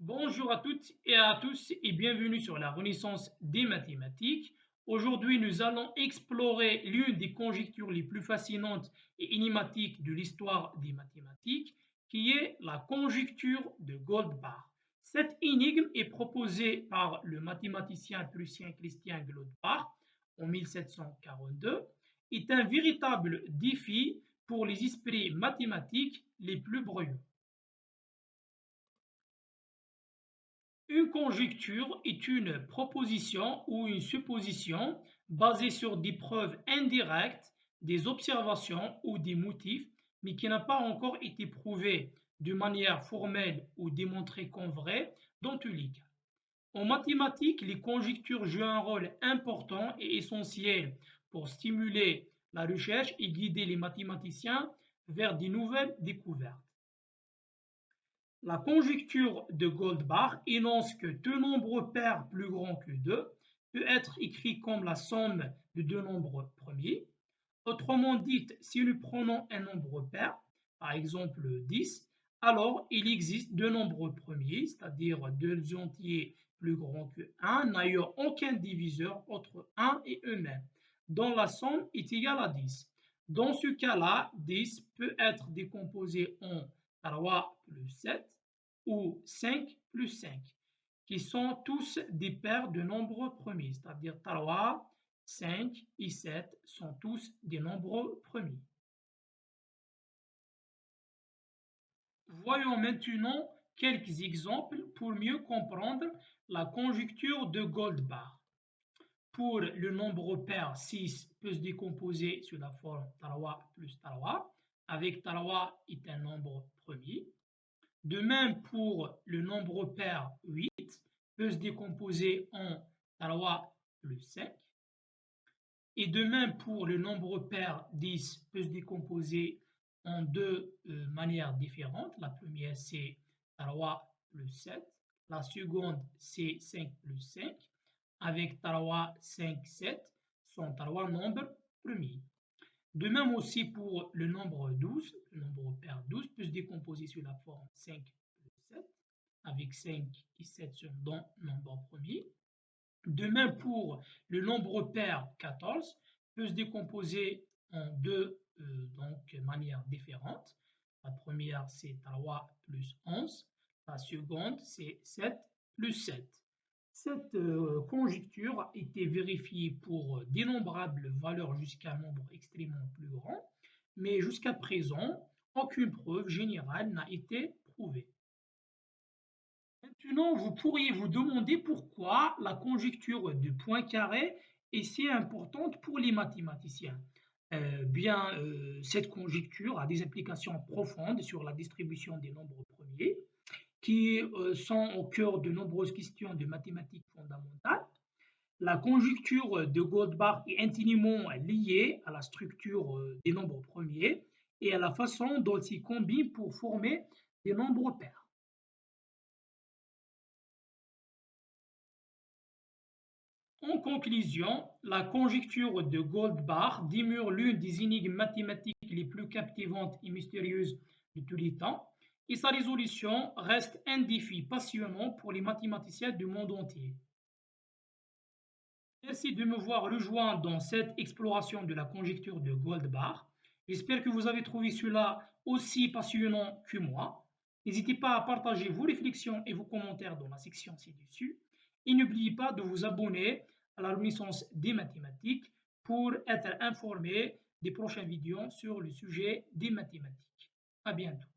Bonjour à toutes et à tous et bienvenue sur la Renaissance des mathématiques. Aujourd'hui, nous allons explorer l'une des conjectures les plus fascinantes et énigmatiques de l'histoire des mathématiques, qui est la conjecture de Goldbach. Cette énigme est proposée par le mathématicien prussien Christian Goldbach en 1742, est un véritable défi pour les esprits mathématiques les plus brillants. Une conjecture est une proposition ou une supposition basée sur des preuves indirectes, des observations ou des motifs, mais qui n'a pas encore été prouvée de manière formelle ou démontrée comme vraie dans tous les cas. En mathématiques, les conjectures jouent un rôle important et essentiel pour stimuler la recherche et guider les mathématiciens vers de nouvelles découvertes. La conjecture de Goldbach énonce que deux nombres pairs plus grands que 2 peut être écrit comme la somme de deux nombres premiers. Autrement dit, si nous prenons un nombre pair, par exemple 10, alors il existe deux nombres premiers, c'est-à-dire deux entiers plus grands que 1, n'ayant aucun diviseur entre 1 et eux-mêmes, dont la somme est égale à 10. Dans ce cas-là, 10 peut être décomposé en 3 plus 7 ou 5 plus 5, qui sont tous des paires de nombres premiers, c'est-à-dire 3, 5 et 7 sont tous des nombres premiers. Voyons maintenant quelques exemples pour mieux comprendre la conjecture de Goldbach. Pour le nombre pair 6 peut se décomposer sous la forme 3 plus 3, avec 3 est un nombre premier. De même pour le nombre pair 8 peut se décomposer en 3 plus 5. Et de même pour le nombre pair 10 peut se décomposer en deux manières différentes. La première c'est 3 plus 7. La seconde c'est 5 plus 5. Avec 3, 5, 7 sont 3 nombres premiers. De même aussi pour le nombre 12, le nombre pair 12 peut se décomposer sous la forme 5 plus 7, avec 5 et 7 sont dans nombre premier. De même pour le nombre pair 14 peut se décomposer en deux manières différentes. La première c'est 3 plus 11, la seconde c'est 7 plus 7. Cette conjecture a été vérifiée pour d'innombrables valeurs jusqu'à un nombre extrêmement plus grand, mais jusqu'à présent, aucune preuve générale n'a été prouvée. Maintenant, vous pourriez vous demander pourquoi la conjecture de Poincaré est si importante pour les mathématiciens. Cette conjecture a des implications profondes sur la distribution des nombres premiers qui sont au cœur de nombreuses questions de mathématiques fondamentales. La conjecture de Goldbach est intimement liée à la structure des nombres premiers et à la façon dont ils combinent pour former des nombres pairs. En conclusion, la conjecture de Goldbach demeure l'une des énigmes mathématiques les plus captivantes et mystérieuses de tous les temps, et sa résolution reste un défi passionnant pour les mathématiciens du monde entier. Merci de me voir rejoindre dans cette exploration de la conjecture de Goldbach. J'espère que vous avez trouvé cela aussi passionnant que moi. N'hésitez pas à partager vos réflexions et vos commentaires dans la section ci-dessus. Et n'oubliez pas de vous abonner à la Renaissance des mathématiques pour être informé des prochaines vidéos sur le sujet des mathématiques. À bientôt.